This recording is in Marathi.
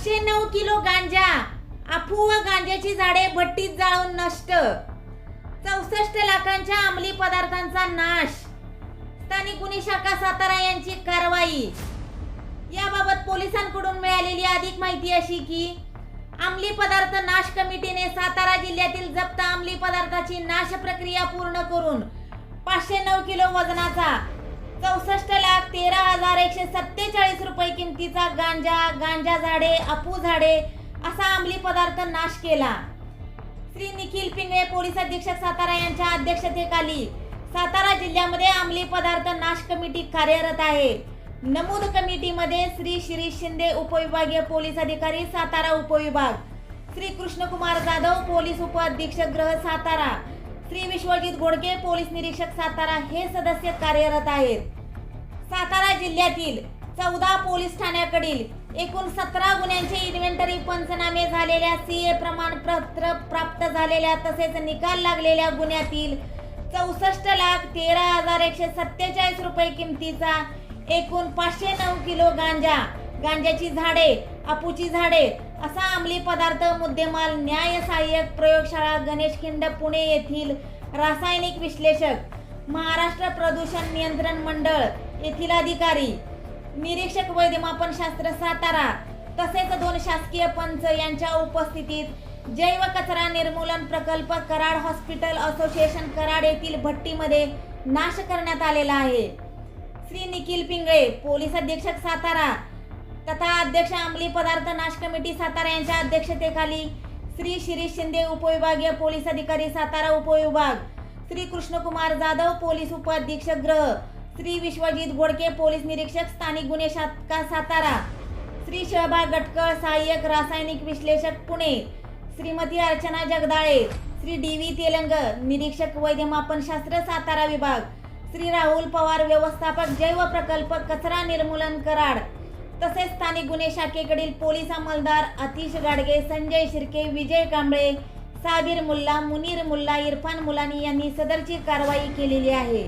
509 किलो गांजा, अफू व गांजाची झाडे भट्टीत जाळून नष्ट. 64 लाखांच्या अंमली पदार्थांचा नाश. स्थानिक गुन्हे शाखा सातारा यांची कारवाई. याबाबत पोलिसांकडून मिळालेली अधिक माहिती अशी की अंमली पदार्थ नाश कमिटीने सातारा जिल्ह्यातील जप्त अंमली पदार्थाची नाश प्रक्रिया पूर्ण करून 509 किलो वजनाचा 64,13,147 रुपये किमतीचा गांजा झाडे, अफू झाडे असा अंमली पदार्थ नाश केला. श्री निखिल पिंगळे पोलीस अधीक्षक सातारा यांच्या अध्यक्षतेखाली सातारा जिल्ह्यामध्ये अंमली पदार्थ नाश कमिटी कार्यरत आहे. नमूद कमिटीमध्ये श्री शिरीष शिंदे उपविभागीय पोलीस अधिकारी सातारा उपविभाग, श्री कृष्णकुमार जाधव पोलीस उपअधीक्षक गृह सातारा, श्री विश्वजित घोडके पोलीस निरीक्षक सातारा हे सदस्य कार्यरत आहेत. सातारा जिल्ह्यातील 14 पोलीस ठाण्याकडील एकूण 17 गुन्ह्यांचे इन्व्हेंटरी पंचनामे झालेल्या, सीए प्रमाणपत्र प्राप्त झालेल्या तसेच निकाल लागलेल्या गुन्ह्यातील 64,13,147 रुपये किमतीचा एकूण 509 किलो गांजाची झाडे, अफूची झाडे असा अंमली पदार्थ मुद्देमाल न्याय सहाय्यक प्रयोगशाळा गणेशखिंड पुणे येथील रासायनिक विश्लेषक, महाराष्ट्र प्रदूषण नियंत्रण मंडळ येथील अधिकारी, निरीक्षक वैद्यमापन शास्त्र सातारा तसेच 2 शासकीय पंच यांच्या उपस्थितीत जैव कचरा निर्मूलन प्रकल्प कराड हॉस्पिटल असोसिएशन कराड येथील भट्टीमध्ये नाश करण्यात आलेला आहे. श्री निखिल पिंगळे पोलीस अधीक्षक सातारा तथा अध्यक्ष अंमली पदार्थ नाश कमिटी सातारा यांच्या अध्यक्षतेखाली श्री शिरीष शिंदे उपविभागीय पोलीस अधिकारी सातारा उपविभाग, श्री कृष्णकुमार जाधव पोलीस उपअधीक्षक गृह, श्री विश्वजित घोडके पोलीस निरीक्षक स्थानिक गुन्हे शाखा सातारा, श्री शोभा गटकळ सहाय्यक रासायनिक विश्लेषक पुणे, श्रीमती अर्चना जगदाळे, श्री डी.व्ही. तेलंग निरीक्षक वैद्यमापन शास्त्र सातारा विभाग, श्री राहुल पवार व्यवस्थापक जैव प्रकल्प कचरा निर्मूलन कराड तसेच स्थानिक गुन्हे शाखेकडील पोलीस अंमलदार अतिश गाडगे, संजय शिर्के, विजय कांबळे, साबिर मुल्ला, मुनीर मुल्ला, इरफान मुलानी यांनी सदरची कारवाई केलेली आहे.